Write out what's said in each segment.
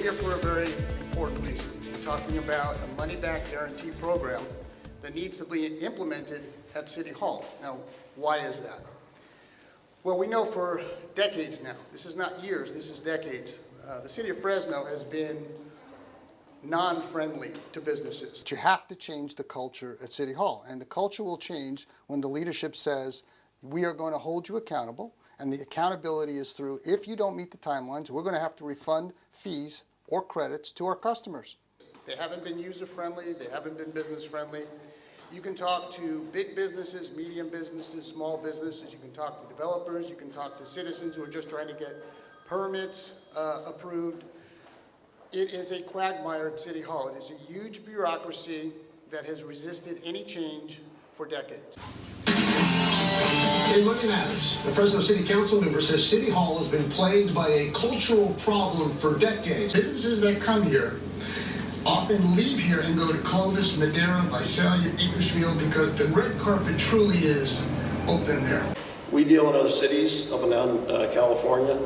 here for a very important reason. We're talking about a money-back guarantee program that needs to be implemented at City Hall. Now, why is that? Well, we know for decades now, this is not years, this is decades, the City of Fresno has been non-friendly to businesses. You have to change the culture at City Hall, and the culture will change when the leadership says, we are going to hold you accountable, and the accountability is through, if you don't meet the timelines, we're going to have to refund fees or credits to our customers. They haven't been user-friendly, they haven't been business-friendly. You can talk to big businesses, medium businesses, small businesses, you can talk to developers, you can talk to citizens who are just trying to get permits approved. It is a quagmire at City Hall. It is a huge bureaucracy that has resisted any change for decades. In Money Matters, the Fresno City Council member says City Hall has been plagued by a cultural problem for decades. Businesses that come here often leave here and go to Clovis, Madera, Visalia, Bakersfield because the red carpet truly is open there. We deal in other cities up and down California,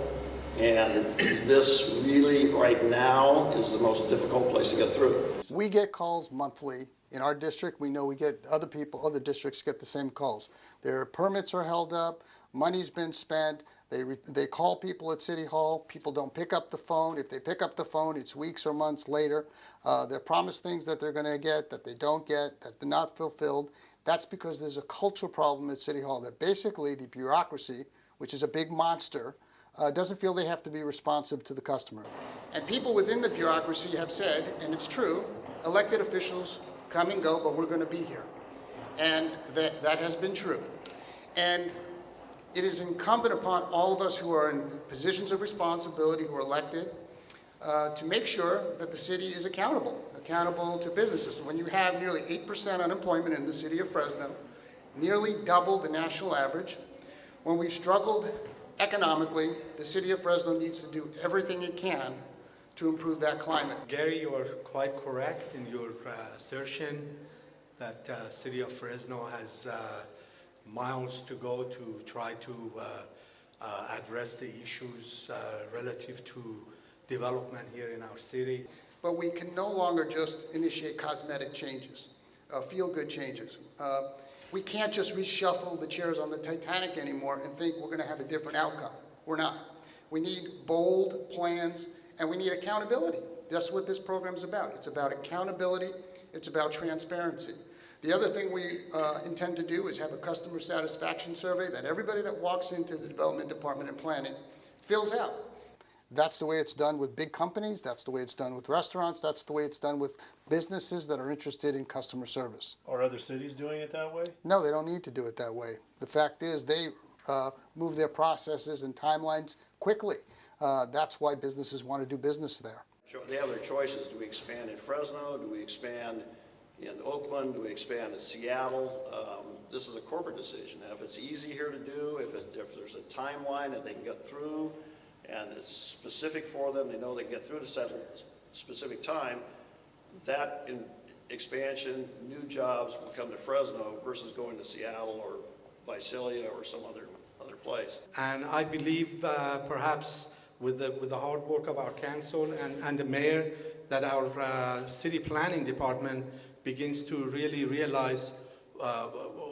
and this really right now is the most difficult place to get through. We get calls monthly. In our district, we know we get other districts get the same calls. Their permits are held up, money's been spent, they call people at City Hall, people don't pick up the phone. If they pick up the phone, it's weeks or months later. They're promised things that they're going to get, that they don't get, that they're not fulfilled. That's because there's a cultural problem at City Hall, that basically the bureaucracy, which is a big monster, doesn't feel they have to be responsive to the customer. And people within the bureaucracy have said, and it's true, elected officials come and go, but we're going to be here. And that has been true. And it is incumbent upon all of us who are in positions of responsibility, who are elected, to make sure that the city is accountable to businesses. When you have nearly 8% unemployment in the city of Fresno, nearly double the national average, when we've struggled economically, the city of Fresno needs to do everything it can to improve that climate. Gary, you are quite correct in your assertion that City of Fresno has miles to go to try to address the issues relative to development here in our city. But we can no longer just initiate cosmetic changes, feel-good changes. We can't just reshuffle the chairs on the Titanic anymore and think we're going to have a different outcome. We're not. We need bold plans, and we need accountability. That's what this program is about. It's about accountability. It's about transparency. The other thing we intend to do is have a customer satisfaction survey that everybody that walks into the development department and planning fills out. That's the way it's done with big companies. That's the way it's done with restaurants. That's the way it's done with businesses that are interested in customer service. Are other cities doing it that way? No, they don't need to do it that way. The fact is they move their processes and timelines quickly. That's why businesses want to do business there. They have their choices. Do we expand in Fresno? Do we expand in Oakland? Do we expand in Seattle? This is a corporate decision. And if it's easy here to do, if there's a timeline that they can get through, and it's specific for them, they know they can get through at a specific time, that expansion, new jobs will come to Fresno versus going to Seattle or Visalia or some other place. And I believe perhaps with the hard work of our council and the mayor, that our city planning department begins to really realize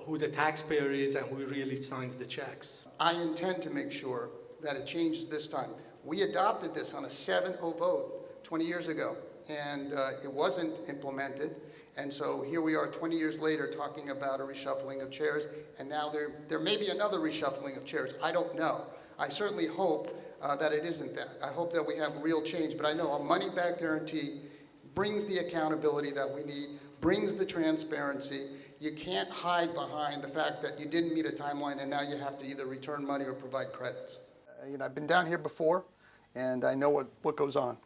who the taxpayer is and who really signs the checks. I intend to make sure that it changes this time. We adopted this on a 7-0 vote 20 years ago, and it wasn't implemented. And so here we are 20 years later talking about a reshuffling of chairs, and now there may be another reshuffling of chairs. I don't know. I certainly hope that it isn't that. I hope that we have real change, but I know a money-back guarantee brings the accountability that we need, brings the transparency. You can't hide behind the fact that you didn't meet a timeline and now you have to either return money or provide credits. I've been down here before, and I know what goes on.